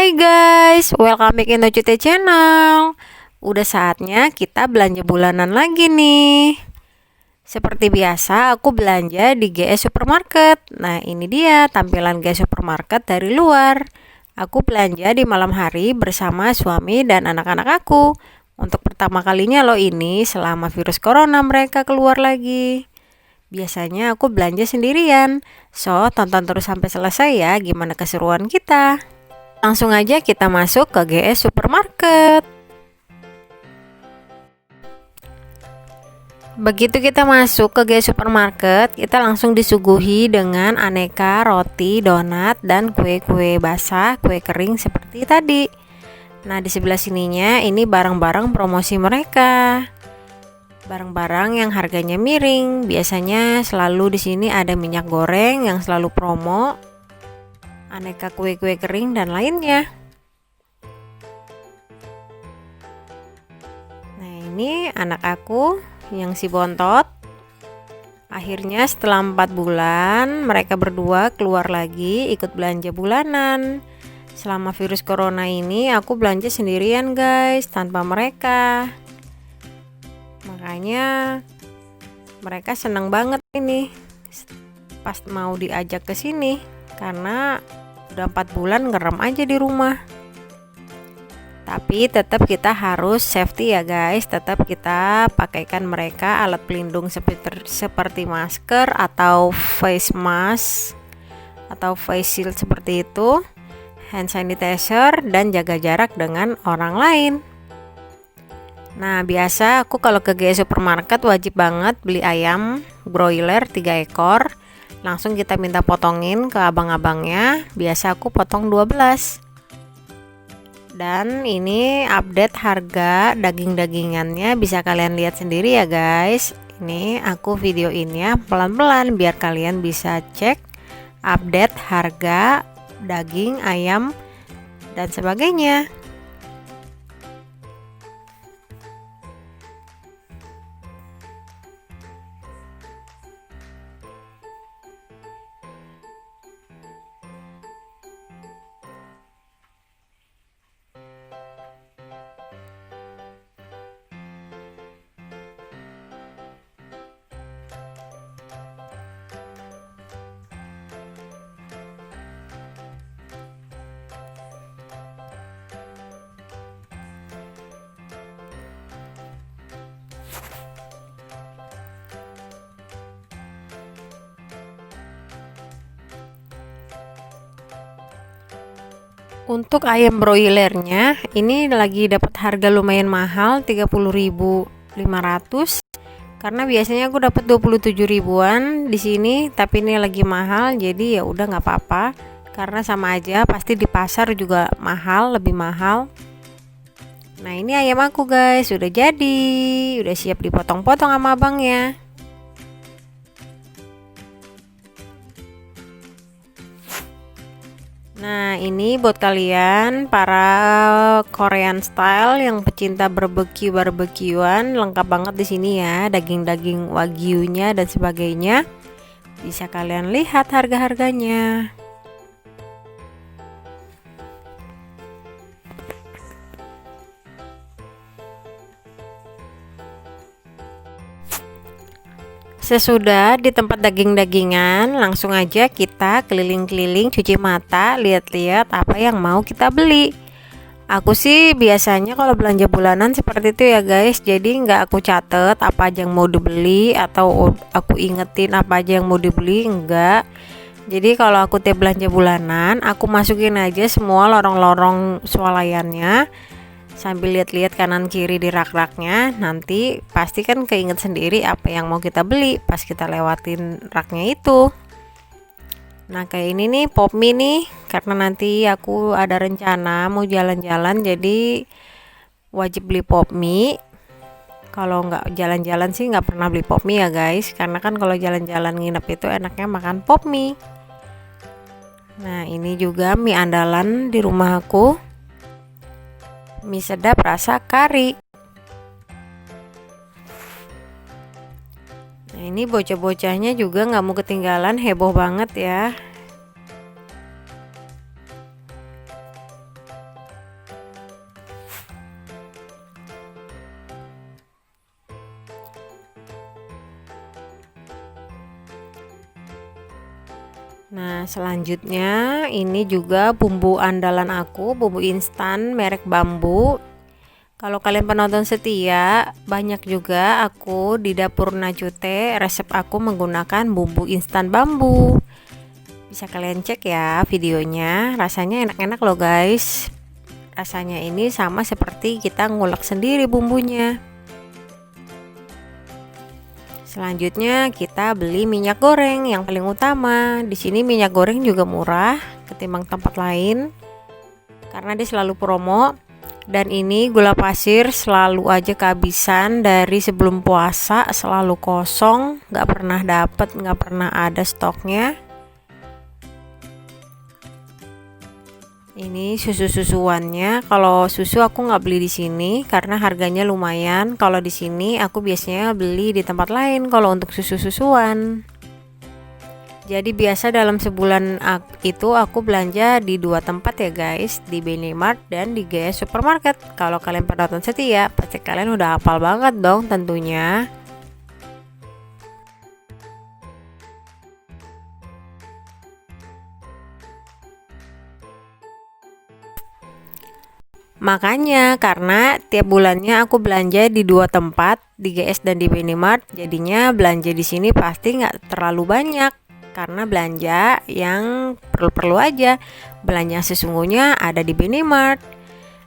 Hai guys, welcome back into Cute Channel. Udah saatnya kita belanja bulanan lagi nih. Seperti biasa, aku belanja di GS Supermarket. Nah, ini dia tampilan GS Supermarket dari luar. Aku belanja di malam hari bersama suami dan anak-anak aku. Untuk pertama kalinya loh ini selama virus corona mereka keluar lagi. Biasanya aku belanja sendirian. So, tonton terus sampai selesai ya gimana keseruan kita. Langsung aja kita masuk ke GS Supermarket. Begitu kita masuk ke GS Supermarket, kita langsung disuguhi dengan aneka roti, donat, dan kue-kue basah, kue kering seperti tadi. Nah, di sebelah sininya ini barang-barang promosi mereka. Barang-barang yang harganya miring. Biasanya selalu di sini ada minyak goreng yang selalu promo, aneka kue-kue kering dan lainnya. Nah, ini anak aku yang si bontot. Akhirnya setelah 4 bulan mereka berdua keluar lagi ikut belanja bulanan. Selama virus corona ini aku belanja sendirian guys, tanpa mereka. Makanya mereka senang banget ini pas mau diajak ke sini, karena udah 4 bulan ngerem aja di rumah. Tapi tetap kita harus safety ya guys, tetap kita pakaikan mereka alat pelindung seperti masker atau face mask atau face shield seperti itu, hand sanitizer, dan jaga jarak dengan orang lain. Nah, biasa aku kalau ke GS Supermarket wajib banget beli ayam broiler 3 ekor. Langsung kita minta potongin ke abang-abangnya. Biasa aku potong 12. Dan ini update harga daging-dagingannya bisa kalian lihat sendiri ya guys. Ini aku videoinnya pelan-pelan biar kalian bisa cek update harga daging, ayam, dan sebagainya. Untuk ayam broilernya ini lagi dapat harga lumayan mahal, 30.500. Karena biasanya aku dapat 27 ribuan di sini, tapi ini lagi mahal, jadi ya udah nggak apa-apa. Karena sama aja, pasti di pasar juga mahal, lebih mahal. Nah, ini ayam aku guys, udah jadi, udah siap dipotong-potong sama abangnya. Nah, ini buat kalian para Korean style yang pecinta barbekyuan, lengkap banget di sini ya, daging-daging wagyunya dan sebagainya. Bisa kalian lihat harga-harganya. Sesudah di tempat daging-dagingan, langsung aja kita keliling-keliling cuci mata, lihat-lihat apa yang mau kita beli. Aku sih biasanya kalau belanja bulanan seperti itu ya guys, jadi nggak aku catet apa aja yang mau dibeli atau aku ingetin apa aja yang mau dibeli, enggak. Jadi kalau aku tiap belanja bulanan, aku masukin aja semua lorong-lorong swalayannya, sambil lihat-lihat kanan kiri di rak-raknya. Nanti pasti kan keinget sendiri apa yang mau kita beli pas kita lewatin raknya itu. Nah, kayak ini nih pop mie nih, karena nanti aku ada rencana mau jalan-jalan, jadi wajib beli pop mie. Kalau nggak jalan-jalan sih nggak pernah beli pop mie ya guys, karena kan kalau jalan-jalan nginep itu enaknya makan pop mie. Nah, ini juga mie andalan di rumah aku, mie sedap rasa kari. Nah, ini bocah-bocahnya juga nggak mau ketinggalan, heboh banget ya. Nah, selanjutnya ini juga bumbu andalan aku, bumbu instan merek Bambu. Kalau kalian penonton setia, banyak juga aku di dapur Najute resep aku menggunakan bumbu instan Bambu. Bisa kalian cek ya videonya, rasanya enak-enak loh guys. Rasanya ini sama seperti kita ngulek sendiri bumbunya. Selanjutnya kita beli minyak goreng yang paling utama. Di sini minyak goreng juga murah ketimbang tempat lain karena dia selalu promo. Dan ini gula pasir selalu aja kehabisan dari sebelum puasa, selalu kosong, nggak pernah dapet, nggak pernah ada stoknya. Ini susu-susuannya. Kalau susu aku nggak beli di sini karena harganya lumayan. Kalau di sini aku biasanya beli di tempat lain kalau untuk susu-susuan. Jadi biasa dalam sebulan itu aku belanja di 2 tempat ya guys, di Benimart dan di GS Supermarket. Kalau kalian penonton setia, pasti kalian udah hafal banget dong tentunya. Makanya karena tiap bulannya aku belanja di 2 tempat, di GS dan di Benimart, jadinya belanja di sini pasti nggak terlalu banyak karena belanja yang perlu-perlu aja. Belanja sesungguhnya ada di Benimart.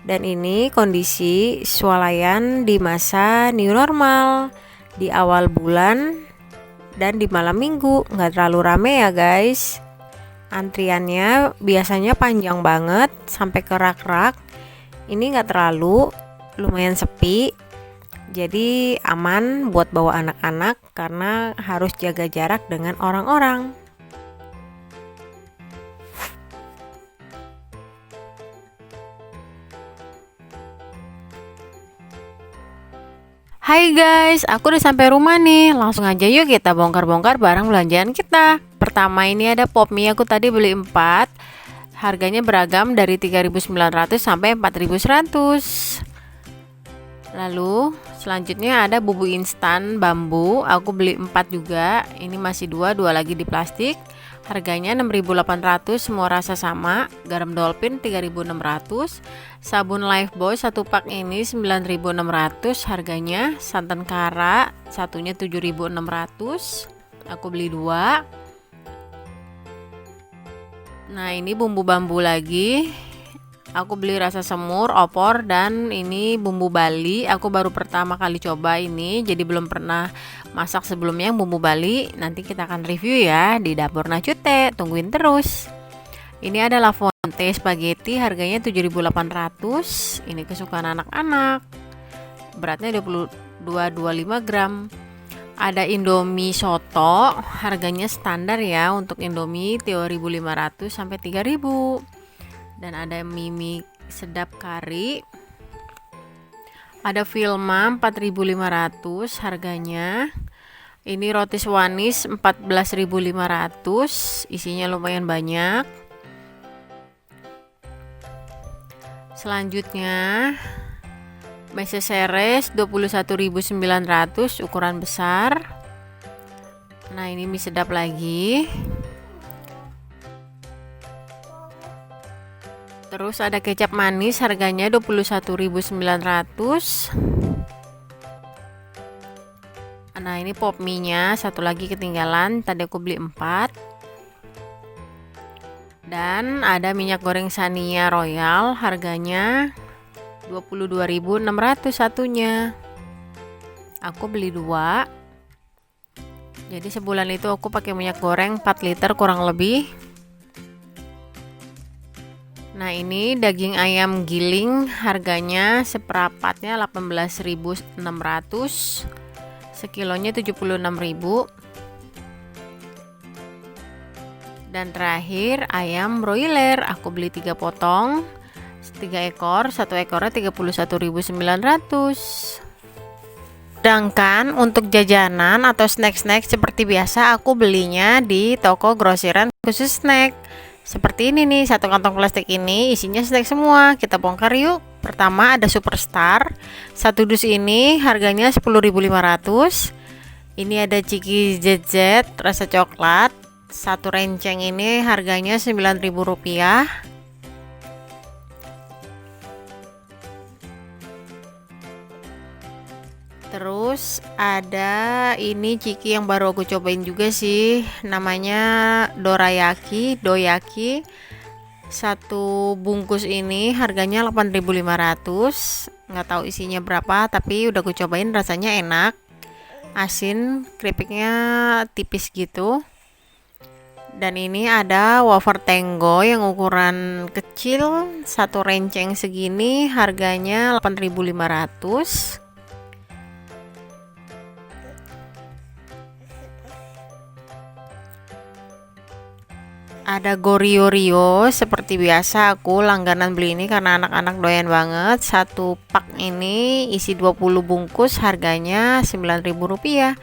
Dan ini kondisi swalayan di masa new normal, di awal bulan dan di malam minggu, nggak terlalu rame ya guys. Antriannya biasanya panjang banget sampai ke rak-rak. Ini nggak terlalu, lumayan sepi, jadi aman buat bawa anak-anak karena harus jaga jarak dengan orang-orang. Hai guys, aku udah sampai rumah nih. Langsung aja yuk kita bongkar-bongkar barang belanjaan kita. Pertama ini ada pop mie, aku tadi beli 4. Harganya beragam dari 3.900 sampai 4.100. Lalu selanjutnya ada bumbu instan Bambu. Aku beli 4 juga. Ini masih 2 lagi di plastik. Harganya 6.800, semua rasa sama. Garam Dolphin 3.600. Sabun Lifebuoy 1 pak ini 9.600 harganya. Santan kara satunya 7.600. Aku beli 2. Nah, ini bumbu bambu lagi. Aku beli rasa semur, opor, dan ini bumbu Bali. Aku baru pertama kali coba ini, jadi belum pernah masak sebelumnya yang bumbu Bali. Nanti kita akan review ya di dapur Najute. Tungguin terus. Ini ada La Fonte spaghetti, harganya 7.800. Ini kesukaan anak-anak. Beratnya 22,25 gram. Ada Indomie soto, harganya standar ya untuk Indomie 2.500 sampai 3.000. Dan ada mie sedap kari. Ada Vilma 4.500 harganya. Ini roti Swanis 14.500, isinya lumayan banyak. Selanjutnya Meseseres 21.900 ukuran besar. Nah, ini mie sedap lagi. Terus ada kecap manis, harganya 21.900. Nah, ini pop mie-nya satu lagi ketinggalan, tadi aku beli 4. Dan ada minyak goreng Sania Royal, harganya 22.600 satunya. Aku beli 2. Jadi sebulan itu aku pakai minyak goreng 4 liter kurang lebih. Nah, ini daging ayam giling, harganya seperapatnya 18.600. Sekilonya 76.000. Dan terakhir ayam broiler, aku beli 3 potong. 3 ekor, 1 ekornya 31.900. Sedangkan untuk jajanan atau snack-snack seperti biasa aku belinya di toko grosiran khusus snack. Seperti ini nih, 1 kantong plastik ini isinya snack semua. Kita bongkar yuk. Pertama ada Superstar. 1 dus ini harganya 10.500. Ini ada Ciki ZZ rasa coklat Satu renceng ini harganya Rp9.000. Terus ada ini ciki yang baru aku cobain juga sih, namanya doyaki. Satu bungkus ini harganya 8.500. Nggak tahu isinya berapa, tapi udah aku cobain, rasanya enak, asin, keripiknya tipis gitu. Dan ini ada wafer Tenggo yang ukuran kecil, satu renceng segini harganya 8.500. Ada Gorio seperti biasa, aku langganan beli ini karena anak-anak doyan banget. Satu pak ini isi 20 bungkus, harganya Rp9.000.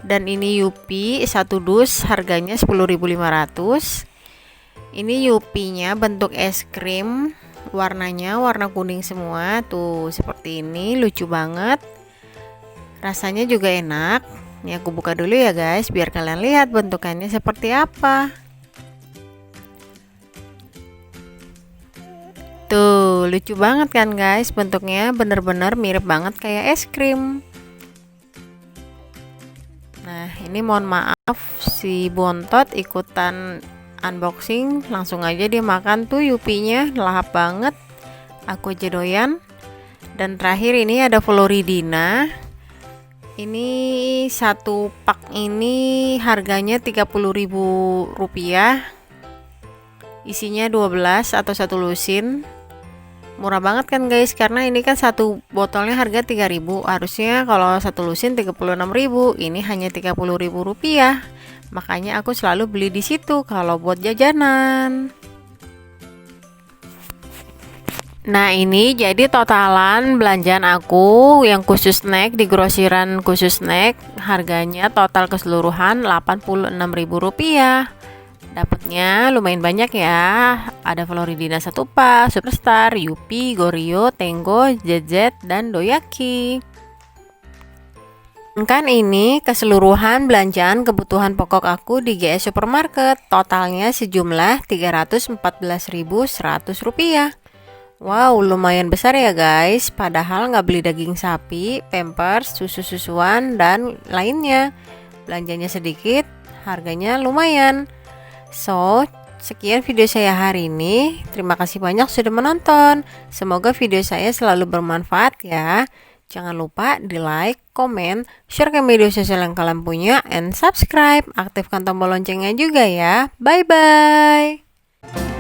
Dan ini Yupi satu dus harganya 10.500. Ini Yupinya bentuk es krim, warnanya warna kuning semua tuh, seperti ini, lucu banget, rasanya juga enak. Ini aku buka dulu ya guys, biar kalian lihat bentukannya seperti apa. Tuh, lucu banget kan guys, bentuknya bener-bener mirip banget kayak es krim. Nah, ini mohon maaf si bontot ikutan unboxing, langsung aja dia makan tuh Yupinya, lahap banget. Aku aja doyan. Dan terakhir ini ada Floridina. Ini satu pak ini harganya Rp30.000. Isinya 12 atau satu lusin. Murah banget kan guys, karena ini kan satu botolnya harga 3.000, harusnya kalau satu lusin 36.000, ini hanya Rp30.000. Makanya aku selalu beli di situ kalau buat jajanan. Nah, ini jadi totalan belanjaan aku yang khusus snack di grosiran khusus snack, harganya total keseluruhan Rp86.000. Dapatnya lumayan banyak ya. Ada Floridina satu pak, Superstar, Yupi, Gorio, Tenggo, ZZ, dan Doyaki. Kan ini keseluruhan belanjaan kebutuhan pokok aku di GS Supermarket. Totalnya sejumlah Rp314.100. Wow, lumayan besar ya guys. Padahal nggak beli daging sapi, pampers, susu-susuan, dan lainnya. Belanjanya sedikit, harganya lumayan. So, sekian video saya hari ini. Terima kasih banyak sudah menonton. Semoga video saya selalu bermanfaat ya. Jangan lupa di like, komen, share ke media sosial yang kalian punya, and subscribe. Aktifkan tombol loncengnya juga ya. Bye-bye.